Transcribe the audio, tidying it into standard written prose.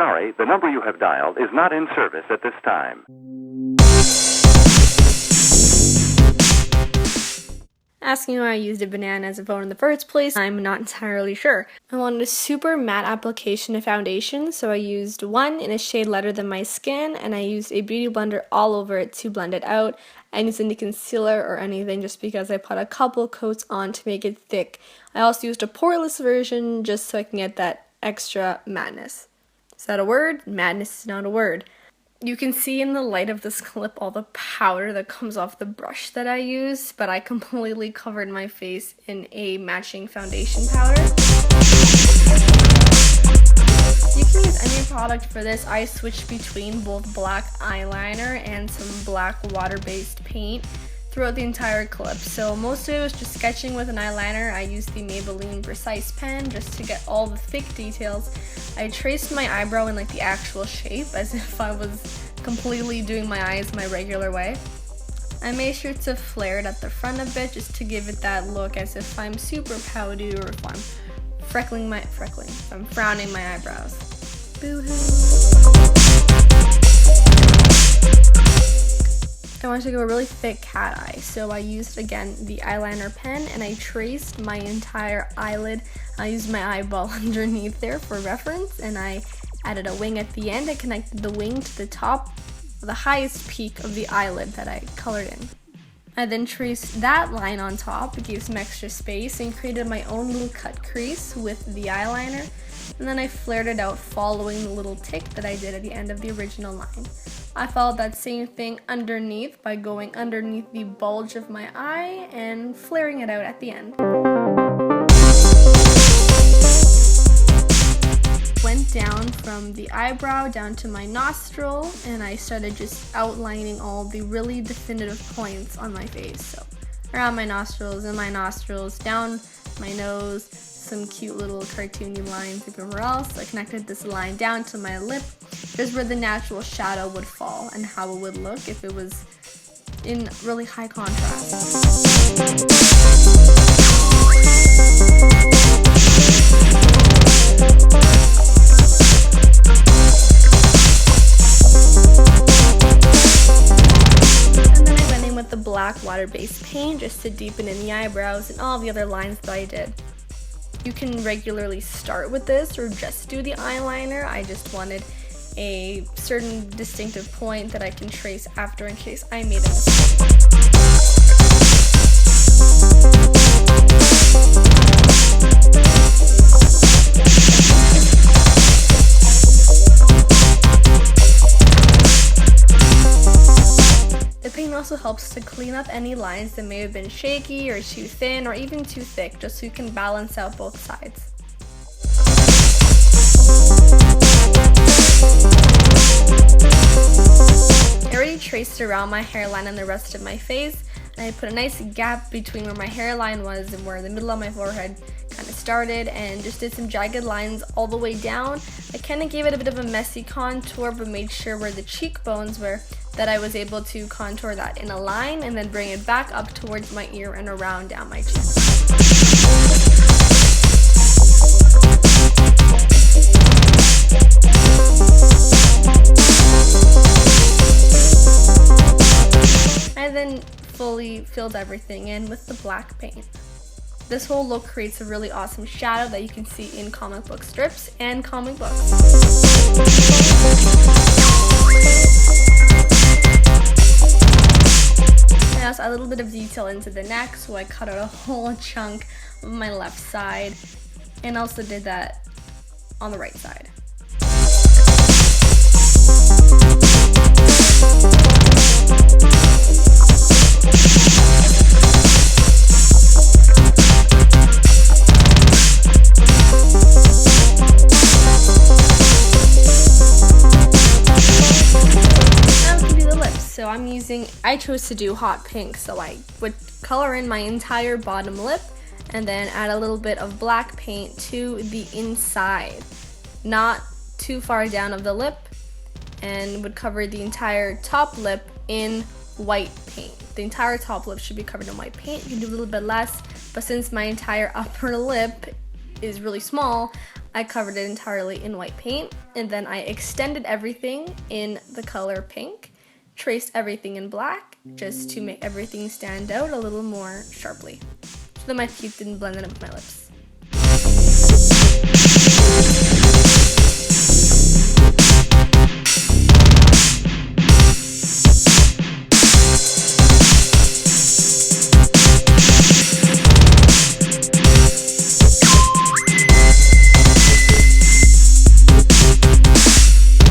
sorry, the number you have dialed is not in service at this time. Asking why I used a banana as a phone in the first place, I'm not entirely sure. I wanted a super matte application of foundation, so I used one in a shade lighter than my skin, and I used a beauty blender all over it to blend it out. I didn't use any concealer or anything just because I put a couple coats on to make it thick. I also used a poreless version just so I can get that extra madness. Is that a word? Madness is not a word. You can see in the light of this clip all the powder that comes off the brush that I use, but I completely covered my face in a matching foundation powder. You can use any product for this. I switched between both black eyeliner and some black water-based paint throughout the entire clip. So most of it was just sketching with an eyeliner. I used the Maybelline Precise pen just to get all the thick details. I traced my eyebrow in like the actual shape as if I was completely doing my eyes my regular way. I made sure to flare it at the front a bit just to give it that look as if I'm super pouty or if I'm if I'm frowning my eyebrows. Boo-hoo. I wanted to go a really thick cat eye, so I used again the eyeliner pen and I traced my entire eyelid. I used my eyeball underneath there for reference, and I added a wing at the end. I connected the wing to the top, the highest peak of the eyelid that I colored in. I then traced that line on top, it gave some extra space, and created my own little cut crease with the eyeliner, and then I flared it out following the little tick that I did at the end of the original line. I followed that same thing underneath by going underneath the bulge of my eye and flaring it out at the end. Went down from the eyebrow down to my nostril, and I started just outlining all the really definitive points on my face. So around my nostrils, in my nostrils, down my nose, some cute little cartoony lines everywhere else. I connected this line down to my lip, just where the natural shadow would fall and how it would look if it was in really high contrast. And then I went in with the black water-based paint just to deepen in the eyebrows and all the other lines that I did. You can regularly start with this or just do the eyeliner. I just wanted a certain distinctive point that I can trace after in case I made a mistake. The paint also helps to clean up any lines that may have been shaky or too thin or even too thick, just so you can balance out both sides. I already traced around my hairline and the rest of my face, and I put a nice gap between where my hairline was and where the middle of my forehead kind of started, and just did some jagged lines all the way down. I kind of gave it a bit of a messy contour, but made sure where the cheekbones were that I was able to contour that in a line and then bring it back up towards my ear and around down my cheek. I then fully filled everything in with the black paint. This whole look creates a really awesome shadow that you can see in comic book strips and comic books. I also add a little bit of detail into the neck, so I cut out a whole chunk of my left side and also did that on the right side. So I chose to do hot pink, so I would color in my entire bottom lip and then add a little bit of black paint to the inside, not too far down of the lip, and would cover the entire top lip in white paint. The entire top lip should be covered in white paint. You can do a little bit less, but since my entire upper lip is really small, I covered it entirely in white paint, and then I extended everything in the color pink, traced everything in black, just to make everything stand out a little more sharply, so that my teeth didn't blend in with my lips.